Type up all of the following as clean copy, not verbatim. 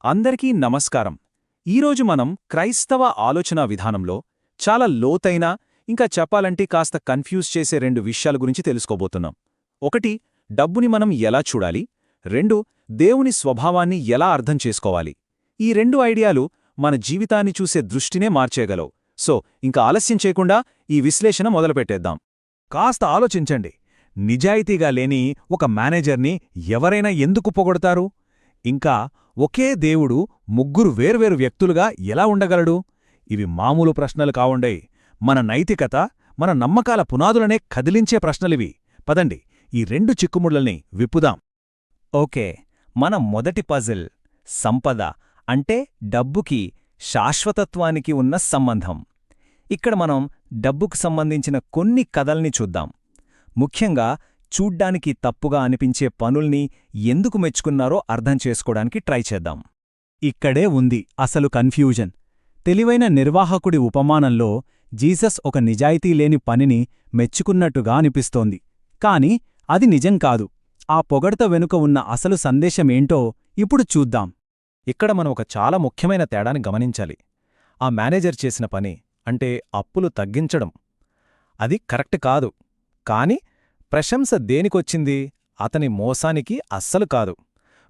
అందరికీ నమస్కారం. ఈరోజు మనం క్రైస్తవ ఆలోచనా విధానంలో చాలా లోతైన, ఇంకా చెప్పాలంటే కాస్త కన్ఫ్యూజ్ చేసే రెండు విషయాల గురించి తెలుసుకోబోతున్నాం. ఒకటి, డబ్బుని మనం ఎలా చూడాలి. రెండు, దేవుని స్వభావాన్ని ఎలా అర్థం చేసుకోవాలి. ఈ రెండు ఐడియాలు మన జీవితాన్ని చూసే దృష్టినే మార్చేయగలవు. సో, ఇంకా ఆలస్యం చేయకుండా ఈ విశ్లేషణ మొదలుపెట్టేద్దాం. కాస్త ఆలోచించండి. నిజాయితీగా లేని ఒక మేనేజర్ని ఎవరైనా ఎందుకు పొగడతారు? ఇంకా ఒకే దేవుడు ముగ్గురు వేర్వేరు వ్యక్తులుగా ఎలా ఉండగలడు? ఇవి మామూలు ప్రశ్నలు కావుండయి. మన నైతికత, మన నమ్మకాల పునాదులనే కదిలించే ప్రశ్నలివి. పదండి, ఈ రెండు చిక్కుముళ్లని విప్పుదాం. ఓకే, మన మొదటి పజిల్ సంపద అంటే డబ్బుకి, శాశ్వతత్వానికి ఉన్న సంబంధం. ఇక్కడ మనం డబ్బుకు సంబంధించిన కొన్ని కథల్ని చూద్దాం. ముఖ్యంగా చూడ్డానికి తప్పుగా అనిపించే పనుల్ని ఎందుకు మెచ్చుకున్నారో అర్థం చేసుకోవడానికి ట్రై చేద్దాం. ఇక్కడే ఉంది అసలు కన్ఫ్యూజన్. తెలివైన నిర్వాహకుడి ఉపమానంలో జీసస్ ఒక నిజాయితీ లేని పనిని మెచ్చుకున్నట్టుగా అనిపిస్తోంది. కాని అది నిజం కాదు. ఆ పొగడ్త వెనుక ఉన్న అసలు సందేశమేంటో ఇప్పుడు చూద్దాం. ఇక్కడ మనం ఒక చాలా ముఖ్యమైన తేడాని గమనించాలి. ఆ మేనేజర్ చేసిన పని అంటే అప్పులు తగ్గించడం, అది కరెక్ట్ కాదు. కాని ప్రశంస దేనికొచ్చింది? అతని మోసానికి అస్సలు కాదు.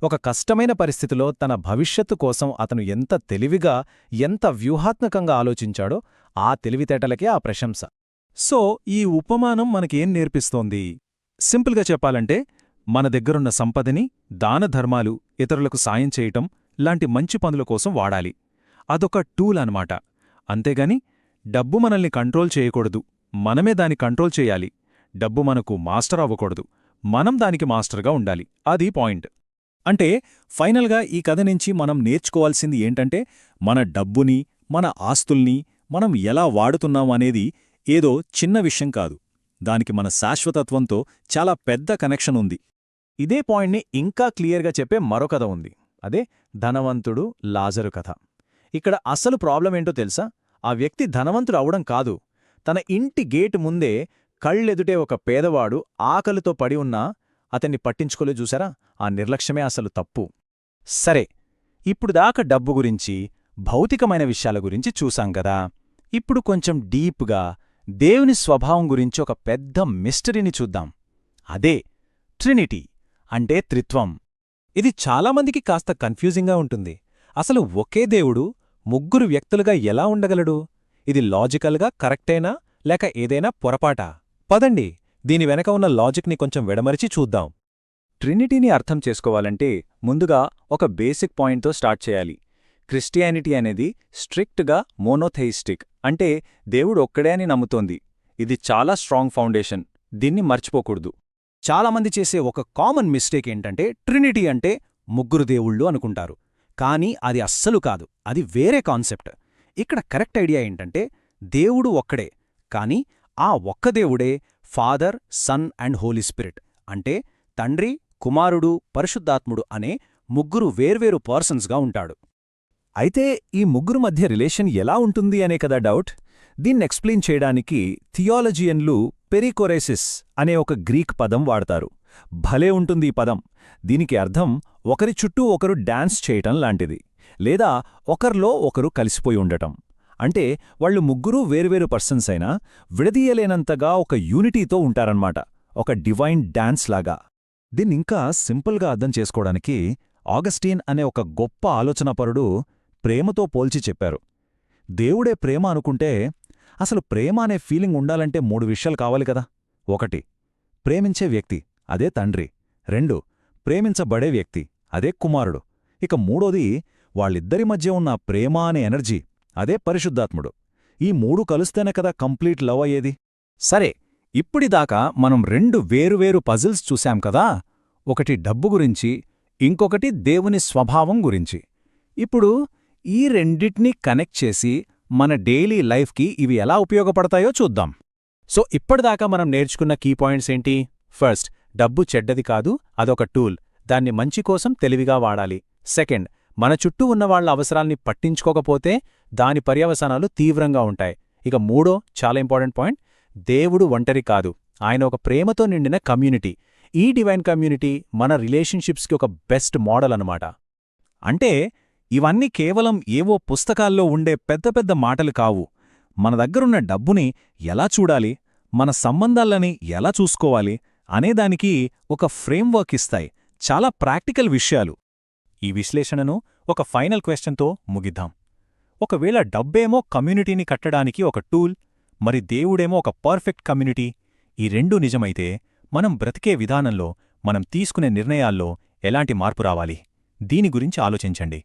ఒక కష్టమైన పరిస్థితిలో తన భవిష్యత్తు కోసం అతను ఎంత తెలివిగా, ఎంత వ్యూహాత్మకంగా ఆలోచించాడో ఆ తెలివితేటలకే ఆ ప్రశంస. సో, ఈ ఉపమానం మనకేం నేర్పిస్తోంది? సింపుల్గా చెప్పాలంటే, మన దగ్గరున్న సంపదని దానధర్మాలు, ఇతరులకు సాయం చేయటం లాంటి మంచి పనుల కోసం వాడాలి. అదొక టూల్ అన్నమాట. అంతేగాని డబ్బు మనల్ని కంట్రోల్ చేయకూడదు, మనమే దాన్ని కంట్రోల్ చేయాలి. డబ్బు మనకు మాస్టర్ అవ్వకూడదు, మనం దానికి మాస్టర్గా ఉండాలి. అది పాయింట్. అంటే ఫైనల్గా ఈ కథ నుంచి మనం నేర్చుకోవాల్సింది ఏంటంటే, మన డబ్బుని, మన ఆస్తుల్ని మనం ఎలా వాడుతున్నాం అనేది ఏదో చిన్న విషయం కాదు. దానికి మన శాశ్వతత్వంతో చాలా పెద్ద కనెక్షన్ ఉంది. ఇదే పాయింట్ని ఇంకా క్లియర్గా చెప్పే మరో కథ ఉంది. అదే ధనవంతుడు లాజరు కథ. ఇక్కడ అసలు ప్రాబ్లం ఏంటో తెలుసా? ఆ వ్యక్తి ధనవంతుడు అవడం కాదు, తన ఇంటి గేటు ముందే కళ్ళెదుటే ఒక పేదవాడు ఆకలితో పడి ఉన్నా అతన్ని పట్టించుకోలే. చూసారా? ఆ నిర్లక్ష్యమే అసలు తప్పు. సరే, ఇప్పుడు దాకా డబ్బు గురించి, భౌతికమైన విషయాల గురించి చూసాం కదా. ఇప్పుడు కొంచెం డీప్గా దేవుని స్వభావం గురించి ఒక పెద్ద మిస్టరీని చూద్దాం. అదే ట్రినిటీ, అంటే త్రిత్వం. ఇది చాలామందికి కాస్త కన్ఫ్యూజింగ్గా ఉంటుంది. అసలు ఒకే దేవుడు ముగ్గురు వ్యక్తులుగా ఎలా ఉండగలడు? ఇది లాజికల్గా కరెక్టేనా, లేక ఏదైనా పొరపాటా? పదండి, దీని వెనక ఉన్న లాజిక్ని కొంచెం వెడమరిచి చూద్దాం. ట్రినిటీని అర్థం చేసుకోవాలంటే ముందుగా ఒక బేసిక్ పాయింట్తో స్టార్ట్ చేయాలి. క్రిస్టియానిటీ అనేది స్ట్రిక్ట్గా మోనోథెయిస్టిక్, అంటే దేవుడు ఒక్కడే అని నమ్ముతోంది. ఇది చాలా స్ట్రాంగ్ ఫౌండేషన్, దీన్ని మర్చిపోకూడదు. చాలామంది చేసే ఒక కామన్ మిస్టేక్ ఏంటంటే, ట్రినిటీ అంటే ముగ్గురు దేవుళ్ళు అనుకుంటారు. కానీ అది అస్సలు కాదు, అది వేరే కాన్సెప్ట్. ఇక్కడ కరెక్ట్ ఐడియా ఏంటంటే, దేవుడు ఒక్కడే, కానీ ఆ ఒక్క దేవుడే father, son and holy spirit, అంటే తండ్రి, కుమారుడు, పరిశుద్ధాత్ముడు అనే ముగ్గురు వేర్వేరు పర్సన్స్గా ఉంటాడు. అయితే ఈ ముగ్గురు మధ్య రిలేషన్ ఎలా ఉంటుంది అనే కదా డౌట్. దీన్ని ఎక్స్ప్లెయిన్ చేయడానికి థియాలజియన్లు పెరికోరేసిస్ అనే ఒక గ్రీక్ పదం వాడతారు. భలే ఉంటుంది ఈ పదం. దీనికి అర్థం ఒకరి చుట్టూ ఒకరు డాన్స్ చేయటం లాంటిది, లేదా ఒకరిలో ఒకరు కలిసిపోయి ఉండటం. అంటే వాళ్ళు ముగ్గురూ వేర్వేరు పర్సన్స్ అయినా విడదీయలేనంతగా ఒక యూనిటీతో ఉంటారన్నమాట, ఒక డివైన్ డాన్స్ లాగా. దీన్నింకా సింపుల్గా అర్థం చేసుకోవడానికి ఆగస్టీన్ అనే ఒక గొప్ప ఆలోచనాపరుడు ప్రేమతో పోల్చి చెప్పారు. దేవుడే ప్రేమ అనుకుంటే అసలు ప్రేమ అనే ఫీలింగ్ ఉండాలంటే 3 విషయాలు కావాలి కదా. 1, ప్రేమించే వ్యక్తి, అదే తండ్రి. 2, ప్రేమించబడే వ్యక్తి, అదే కుమారుడు. ఇక 3వది, వాళ్ళిద్దరి మధ్య ఉన్న ప్రేమ అనే ఎనర్జీ, అదే పరిశుద్ధాత్ముడు. ఈ 3 కలుస్తేనే కదా కంప్లీట్ లవ్ అయ్యేది. సరే, ఇప్పుడిదాకా మనం 2 వేరువేరు పజిల్స్ చూశాం కదా. ఒకటి డబ్బు గురించి, ఇంకొకటి దేవుని స్వభావం గురించి. ఇప్పుడు ఈ రెండిటినీ కనెక్ట్ చేసి మన డైలీ లైఫ్కి ఇవి ఎలా ఉపయోగపడతాయో చూద్దాం. సో, ఇప్పటిదాకా మనం నేర్చుకున్న కీ పాయింట్స్ ఏంటి? ఫస్ట్, డబ్బు చెడ్డది కాదు, అదొక టూల్, దాన్ని మంచి కోసం తెలివిగా వాడాలి. సెకండ్, మన చుట్టూ ఉన్నవాళ్ల అవసరాల్ని పట్టించుకోకపోతే దాని పర్యవసానాలు తీవ్రంగా ఉంటాయి. ఇక మూడో చాలా ఇంపార్టెంట్ పాయింట్, దేవుడు ఒంటరి కాదు, ఆయన ఒక ప్రేమతో నిండిన కమ్యూనిటీ. ఈ డివైన్ కమ్యూనిటీ మన రిలేషన్షిప్స్కి ఒక బెస్ట్ మోడల్ అన్నమాట. అంటే ఇవన్నీ కేవలం ఏవో పుస్తకాల్లో ఉండే పెద్ద పెద్ద మాటలు కావు. మన దగ్గరున్న డబ్బుని ఎలా చూడాలి, మన సంబంధాలని ఎలా చూసుకోవాలి అనేదానికి ఒక ఫ్రేమ్వర్క్ ఇస్తాయి. చాలా ప్రాక్టికల్ విషయాలు. ఈ విశ్లేషణను ఒక ఫైనల్ క్వెశ్చన్తో ముగిద్దాం. ఒకవేళ డబ్బేమో కమ్యూనిటీని కట్టడానికి ఒక టూల్, మరి దేవుడేమో ఒక పర్ఫెక్ట్ కమ్యూనిటీ, ఈ రెండూ నిజమైతే మనం బ్రతికే విధానంలో, మనం తీసుకునే నిర్ణయాల్లో ఎలాంటి మార్పు రావాలి? దీని గురించి ఆలోచించండి.